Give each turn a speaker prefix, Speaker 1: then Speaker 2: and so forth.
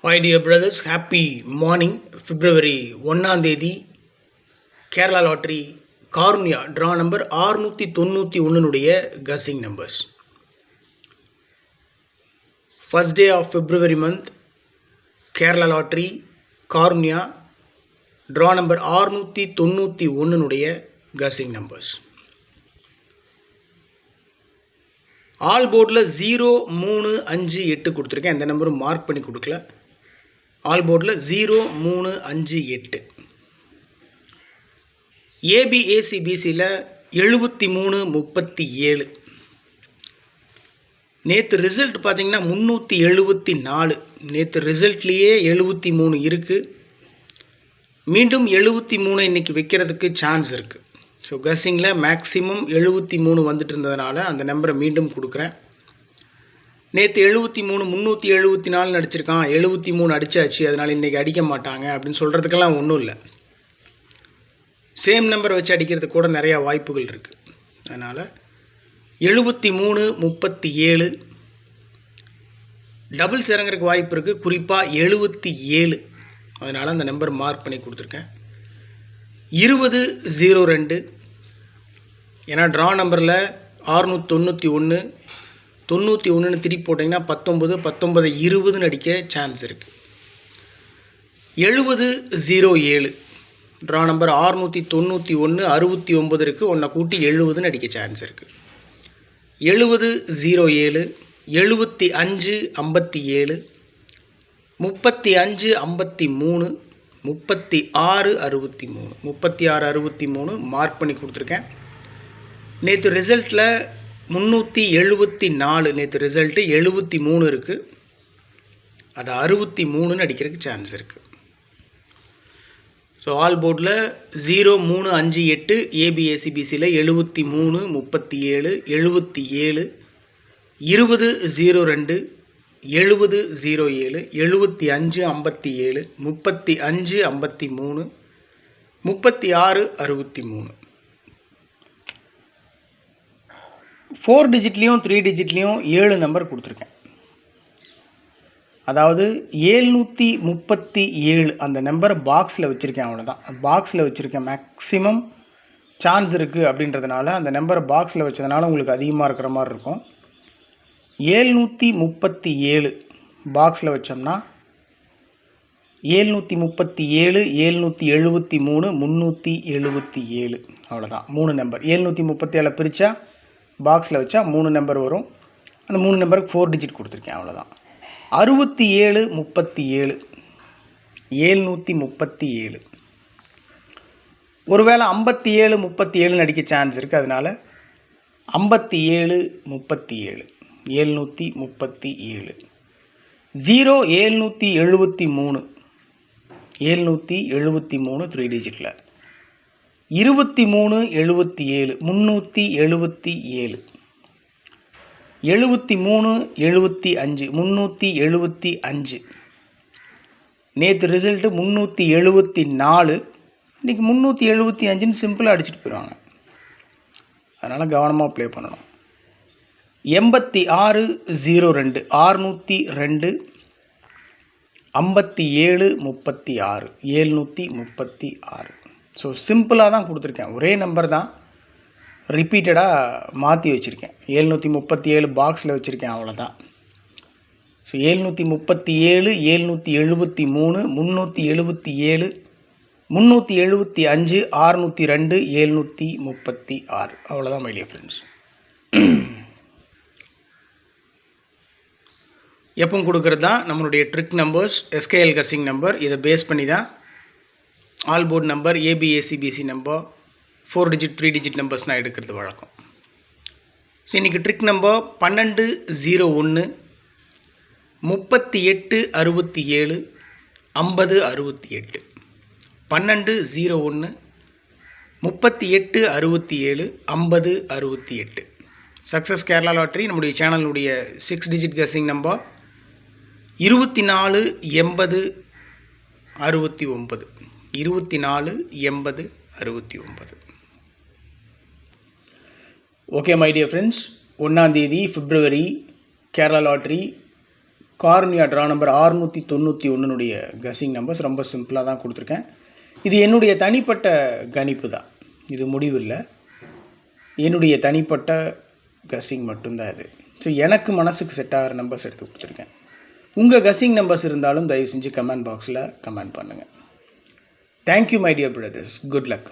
Speaker 1: My dear brothers, happy morning. February 1ஆம் தேதி Kerala lottery Karunya draw number 691 guessing numbers. First day of February month, Kerala lottery Karunya draw number 691 guessing numbers. All போர்டில் 0, 3, 5, 8 கொடுத்துருக்கேன். எந்த நம்பரும் mark பண்ணி கொடுக்கல. ஆல் போர்டில் 0, 3, 5, 8. ஏபிஏசிபிசியில் 73, 37. நேற்று ரிசல்ட் பார்த்தீங்கன்னா 374. நேற்று ரிசல்ட்லேயே 73 இருக்குது. மீண்டும் 73 இன்றைக்கி வைக்கிறதுக்கு சான்ஸ் இருக்குது. ஸோ கஸ்ஸிங்கில் மேக்ஸிமம் 73 வந்துட்டு இருந்ததுனால அந்த நம்பரை மீண்டும் கொடுக்குறேன். நேற்று 73, 374 அடிச்சிருக்கான், 73 அடித்தாச்சு, அதனால் இன்றைக்கி அடிக்க மாட்டாங்க அப்படின்னு சொல்கிறதுக்கெல்லாம் ஒன்றும் இல்லை. சேம் நம்பரை வச்சு அடிக்கிறதுக்கு கூட நிறையா வாய்ப்புகள் இருக்குது. அதனால் 73, 37 டபுள்ஸ் இறங்குறதுக்கு வாய்ப்பு இருக்குது. குறிப்பாக 77, அதனால் அந்த நம்பர் மார்க் பண்ணி கொடுத்துருக்கேன். 20, 02 ஏன்னா ட்ரா நம்பரில் 691, 91 திருப்பி போட்டிங்கன்னா 19, 19, 20 அடிக்க சான்ஸ் இருக்குது. 70, 07 ட்ரா நம்பர் 691, 69 இருக்குது. ஒன்றை கூட்டி 70 அடிக்க சான்ஸ் இருக்குது. 70, 07 75, 57 35, 53 36, 63 36, 63 மார்க் பண்ணி கொடுத்துருக்கேன். நேற்று ரிசல்ட்டில் 374, நேற்று ரிசல்ட்டு 73 இருக்குது. அது 63 அடிக்கிறதுக்கு சான்ஸ் இருக்குது. ஸோ ஆல் போர்டில் 0, 3, 5, 8 ஏபிஏசிபிசியில் 73, 37 77 20, 02 70, 07 75, 57 35, 53 36, 63 4 டிஜிட்லேயும் 3 டிஜிட்லேயும் 7 நம்பர் கொடுத்துருக்கேன். அதாவது 737 அந்த நம்பரை பாக்ஸில் வச்சுருக்கேன். அவ்வளோதான், பாக்ஸில் வச்சுருக்கேன். மேக்ஸிமம் சான்ஸ் இருக்குது அப்படின்றதுனால அந்த நம்பரை பாக்ஸில் வச்சதுனால உங்களுக்கு அதிகமாக இருக்கிற மாதிரி இருக்கும். 737 பாக்ஸில் வச்சோம்னா 737, 773, 377 அவ்வளோதான். 3 நம்பர் 737 பிரித்தா பாக்ஸில் வச்சா 3 நம்பர் வரும். அந்த 3 நம்பருக்கு 4 டிஜிட் கொடுத்துருக்கேன். அவ்வளோதான். 67, 37 737. ஒருவேளை 57, 37 அடிக்க சான்ஸ் இருக்குது. அதனால் 57, 37 737. 0, 773 773 3 டிஜிட்டில். 23, 77 377. 73, 75 375. நேற்று ரிசல்ட்டு 374, இன்றைக்கி 375 சிம்பிளாக அடிச்சுட்டு போயிடுவாங்க. அதனால் கவனமாக ப்ளே பண்ணணும். 86, 02 602 57, 36 736. ஸோ சிம்பிளாக தான் கொடுத்துருக்கேன். ஒரே நம்பர் தான், ரிப்பீட்டடாக மாற்றி வச்சுருக்கேன். 737 பாக்ஸில் வச்சுருக்கேன். அவ்வளோதான். ஸோ 737, 773 377 375 602 736. அவ்வளோதான் மை டியர் ஃப்ரெண்ட்ஸ். எப்பவும் கொடுக்குறது தான் நம்மளுடைய trick numbers, SKL guessing number. இதை பேஸ் பண்ணி தான் all board number, A B A C B C number, 4 digit 3 digit numbers நான் எடுக்கிறது வழக்கம். ஸோ இன்றைக்கி trick number 12, 01 38, 67 50, 68 12, 01 38, 67 50, 68. Success Kerala lottery நம்முடைய சேனலுடைய 6 digit guessing number 24, 80, 69 24, 80, 69. Okay my dear friends, 1ஆம் தேதி பிப்ரவரி Kerala lottery Karunya draw number 691 guessing numbers ரொம்ப சிம்பிளாக தான் கொடுத்துருக்கேன். இது என்னுடைய தனிப்பட்ட கணிப்பு தான், இது முடிவில்லை, என்னுடைய தனிப்பட்ட கெஸ்ஸிங் மட்டும்தான் இது. ஸோ எனக்கு மனசுக்கு செட் ஆகிற நம்பர்ஸ் எடுத்து கொடுத்துருக்கேன். உங்கள் கெஸ்ஸிங் நம்பர்ஸ் இருந்தாலும் தயவு செஞ்சு கமெண்ட் பாக்ஸில் கமெண்ட் பண்ணுங்கள். Thank you my dear brothers. Good luck.